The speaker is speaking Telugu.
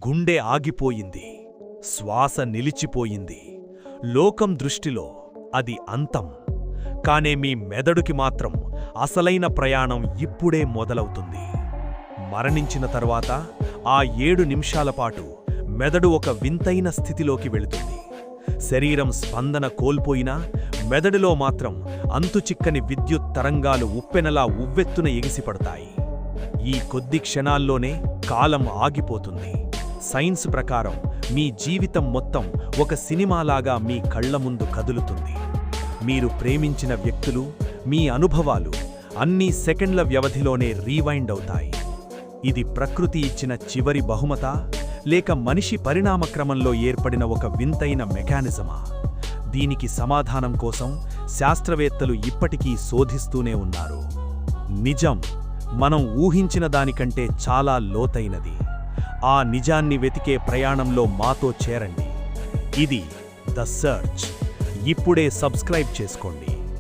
గుండె ఆగిపోయింది. శ్వాస నిలిచిపోయింది. లోకం దృష్టిలో అది అంతం. కానే మీ మెదడుకి మాత్రం అసలైన ప్రయాణం ఇప్పుడే మొదలవుతుంది. మరణించిన తర్వాత ఆ 7 నిమిషాల పాటు మెదడు ఒక వింతైన స్థితిలోకి వెళుతుంది. శరీరం స్పందన కోల్పోయినా మెదడులో మాత్రం అంతుచిక్కని విద్యుత్ తరంగాలు ఉప్పెనలా ఉవ్వెత్తున ఎగిసిపడతాయి. ఈ కొద్ది క్షణాల్లోనే కాలం ఆగిపోతుంది. సైన్స్ ప్రకారం మీ జీవితం మొత్తం ఒక సినిమాలాగా మీ కళ్ల ముందు కదులుతుంది. మీరు ప్రేమించిన వ్యక్తులు, మీ అనుభవాలు అన్నీ సెకండ్ల వ్యవధిలోనే రీవైండ్ అవుతాయి. ఇది ప్రకృతి ఇచ్చిన చివరి బహుమతా, లేక మనిషి పరిణామక్రమంలో ఏర్పడిన ఒక వింతైన మెకానిజమా? దీనికి సమాధానం కోసం శాస్త్రవేత్తలు ఇప్పటికీ శోధిస్తూనే ఉన్నారు. నిజం మనం ఊహించిన దానికంటే చాలా లోతైనది. ఆ నిజాన్ని వెతికే ప్రయాణంలో మాతో చేరండి. ఇది ద సర్చ్. ఇప్పుడే సబ్స్క్రైబ్ చేసుకోండి.